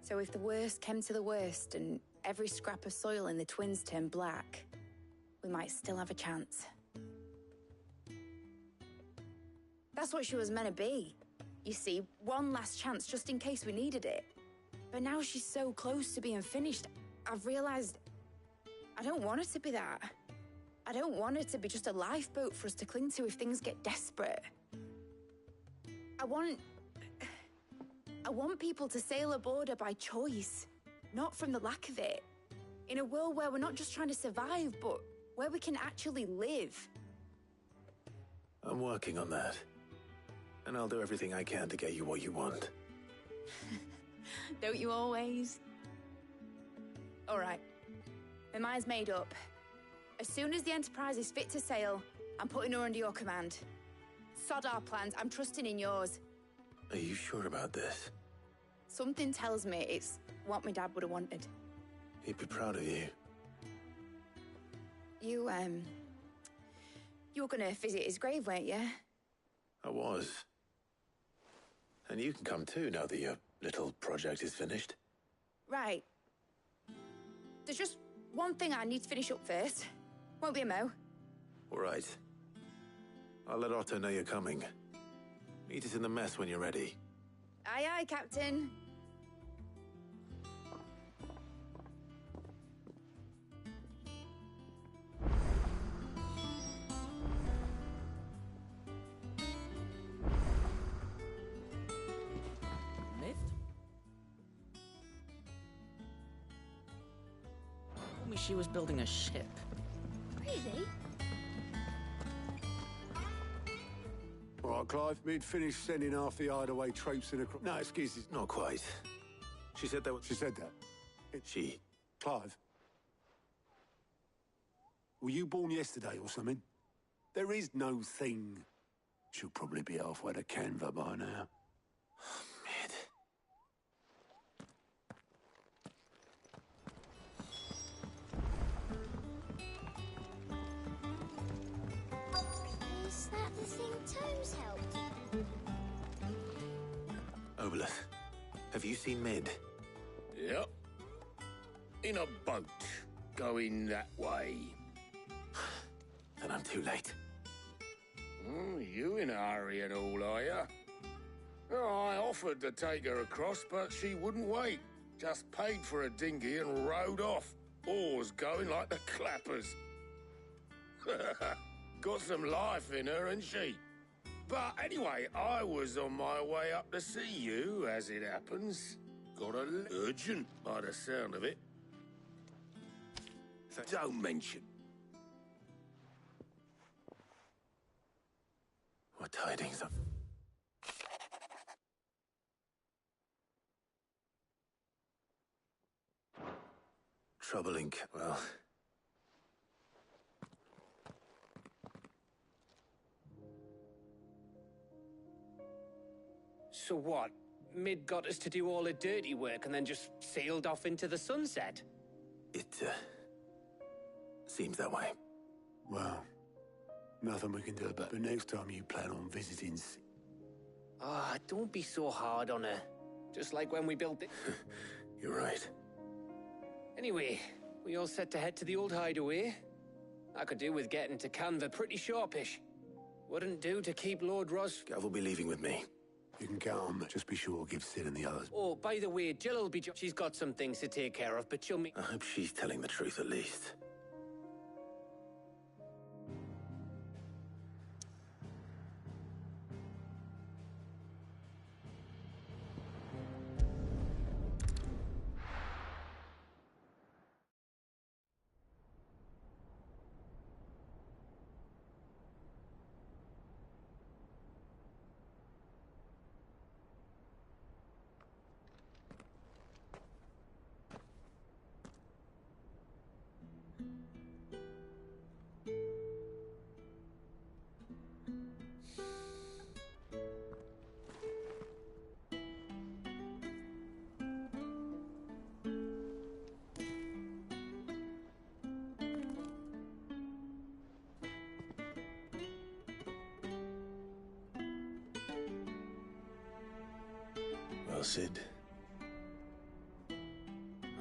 S6: So if the worst came to the worst and every scrap of soil in the Twins turned black, we might still have a chance. That's what she was meant to be. You see, one last chance just in case we needed it. But now she's so close to being finished, I've realized I don't want her to be that. I don't want her to be just a lifeboat for us to cling to if things get desperate. I want people to sail aboard her by choice, not from the lack of it. In a world where we're not just trying to survive, but where we can actually live.
S10: I'm working on that. And I'll do everything I can to get you what you want.
S6: Don't you always? All right. My mind's made up. As soon as the Enterprise is fit to sail, I'm putting her under your command. Sod our plans, I'm trusting in yours.
S10: Are you sure about this?
S6: Something tells me it's what my dad would have wanted.
S10: He'd be proud of you.
S6: You were gonna visit his grave, weren't you?
S10: I was. And you can come too now that your little project is finished.
S6: Right. There's just one thing I need to finish up first. Won't be a mo.
S10: All right. I'll let Otto know you're coming. Meet us in the mess when you're ready.
S6: Aye, aye, Captain.
S17: Myth? Told me she was building a ship.
S7: Really?
S2: All right, Clive, we'd finished sending half the hideaway traipsing across... No, excuses.
S10: Not quite. She said that...
S2: She said that?
S10: She...
S2: Clive? Were you born yesterday or something? There is no thing. She'll probably be halfway to Canva by now.
S10: Mid.
S7: Is that the thing Tomes helped?
S10: Obolus, have you seen Mid?
S2: Yep. In a boat, going that way.
S10: Then I'm too late.
S2: You in a hurry and all, are you? Oh, I offered to take her across, but she wouldn't wait. Just paid for a dinghy and rowed off. Oars going like the clappers. Got some life in her, ain't she? But anyway, I was on my way up to see you, as it happens. Got a urgent by the sound of it. Don't mention.
S10: What tidings of... Troubling, well...
S4: So what? Mid got us to do all the dirty work and then just sailed off into the sunset?
S10: It, seems that way.
S2: Well, nothing we can do about it. But next time you plan on visiting...
S4: Ah, don't be so hard on her. Just like when we built it.
S10: You're right.
S4: Anyway, we all set to head to the old hideaway. I could do with getting to Canva pretty sharpish. Wouldn't do to keep Lord Ross...
S10: Gav will be leaving with me.
S2: You can count on me. Just be sure to give Sid and the others.
S4: Oh, by the way, Jill will be... She's got some things to take care of, but she'll meet...
S10: I hope she's telling the truth at least. well, Sid.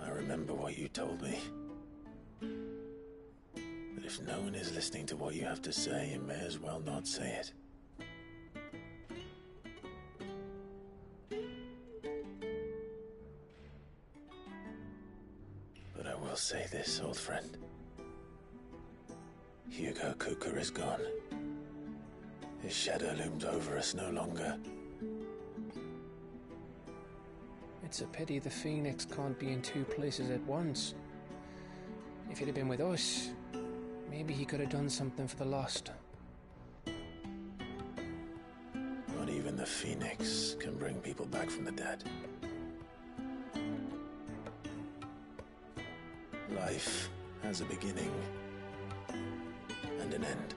S10: I remember what you told me. But if no one is listening to what you have to say, you may as well not say it. But I will say this, old friend. Hugo Cooker is gone. His shadow looms over us no longer.
S4: It's a pity the Phoenix can't be in two places at once. If he'd have been with us, maybe he could have done something for the lost.
S10: Not even the Phoenix can bring people back from the dead. Life has a beginning and an end.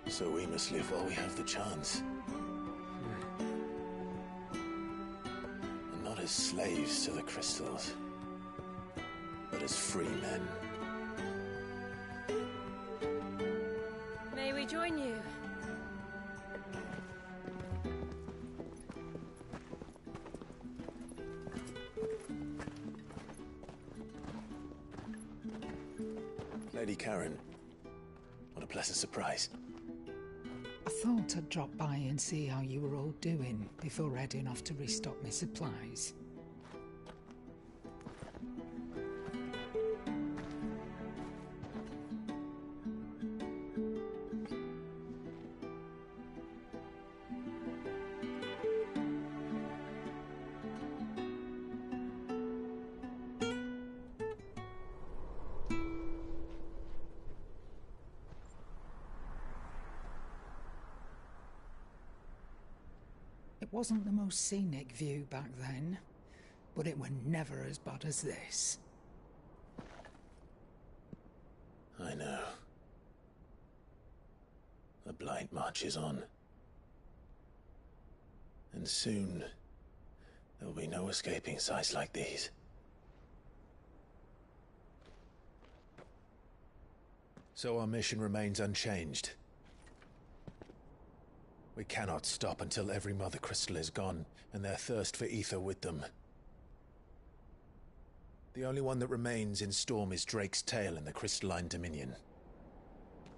S10: So we must live while we have the chance. And not as slaves to the crystals, but as free men.
S7: May we join you?
S10: Lady Karen, what a pleasant surprise.
S8: I thought I'd drop by and see how you were all doing before heading off to restock my supplies. It wasn't the most scenic view back then, but it were never as bad as this.
S10: I know. The Blight marches on. And soon, there'll be no escaping sights like these. So our mission remains unchanged. We cannot stop until every Mother Crystal is gone, and their thirst for ether with them. The only one that remains in Storm is Drake's Tail in the Crystalline Dominion.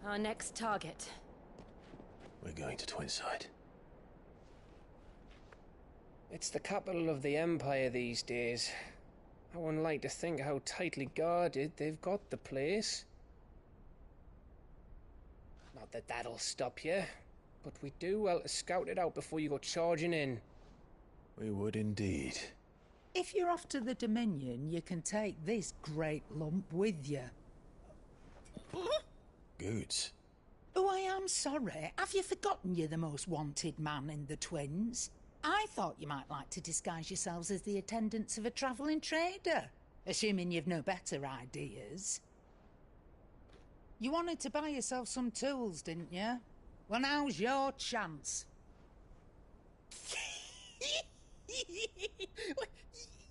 S7: Our next target.
S10: We're going to Twinside.
S4: It's the capital of the Empire these days. I wouldn't like to think how tightly guarded they've got the place. Not that that'll stop you, but we do well to scout it out before you go charging in.
S10: We would indeed.
S8: If you're off to the Dominion, you can take this great lump with you.
S10: Goods.
S8: Oh, I am sorry. Have you forgotten you're the most wanted man in the Twins? I thought you might like to disguise yourselves as the attendants of a travelling trader, assuming you've no better ideas. You wanted to buy yourself some tools, didn't you? Well, now's your chance.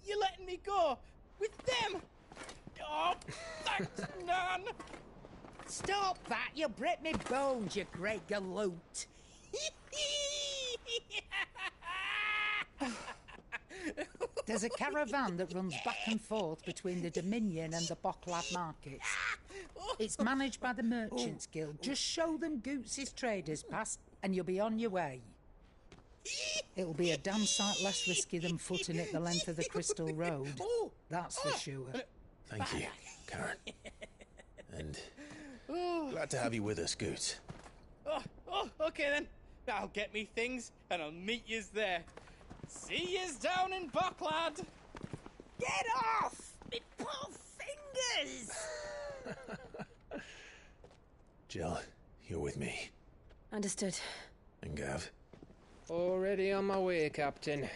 S18: You're letting me go? With them? Oh, thanks, Nan!
S8: Stop that! You'll break me bones, you great galoot! There's a caravan that runs back and forth between the Dominion and the Bocklad markets. It's managed by the Merchants Guild. Just show them Goots' traders past and you'll be on your way. It'll be a damn sight less risky than footing it the length of the Crystal Road. That's for sure.
S10: Thank you, Karen. And glad to have you with us, Goots.
S18: Okay then. I'll get me things and I'll meet yous there. See yous down in Bocklad.
S8: Get off! Me poor fingers!
S10: Jill, you're with me.
S7: Understood.
S10: And Gav?
S4: Already on my way, Captain.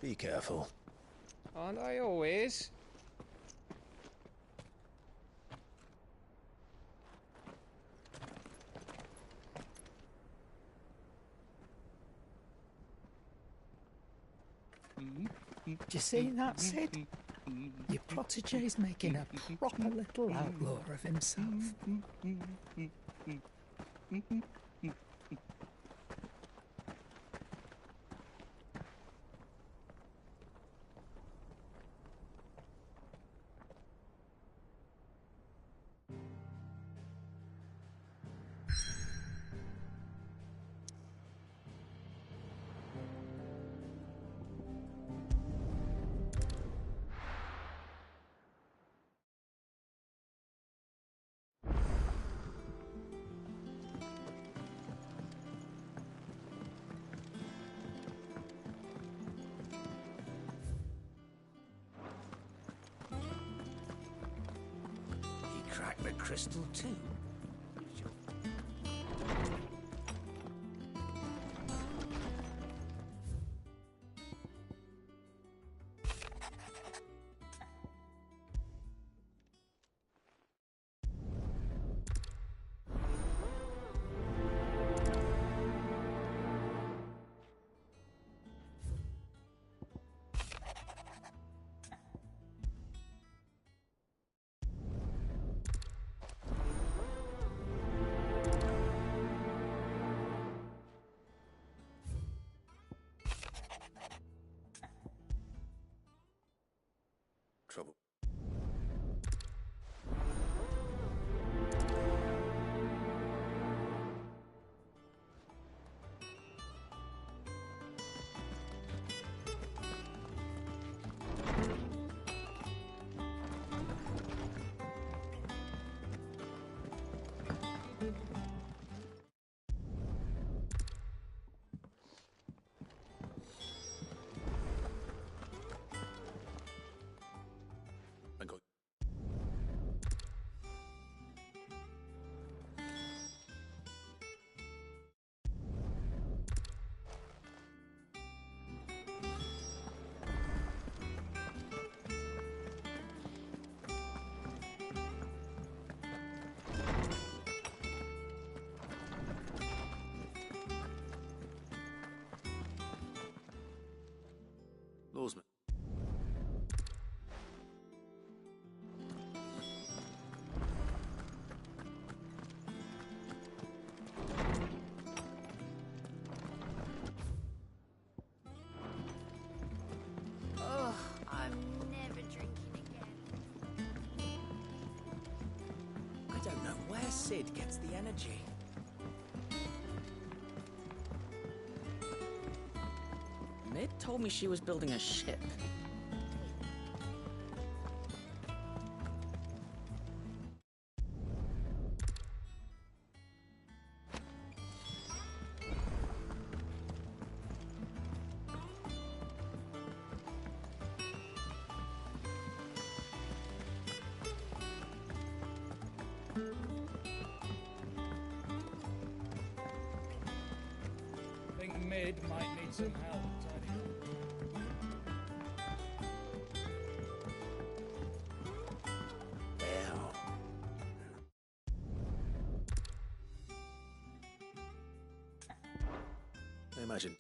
S10: Be careful.
S4: Aren't I always?
S8: Do you see that, Sid? Your protege's making a proper little outlaw of himself.
S17: crystal too.
S1: Trouble.
S10: I got Lawsman.
S5: Oh, I'm never drinking again.
S17: I don't know where Sid gets the energy. Mid told me she was building a ship.
S11: I think Mid might need some help tidying up.
S10: Well. I imagine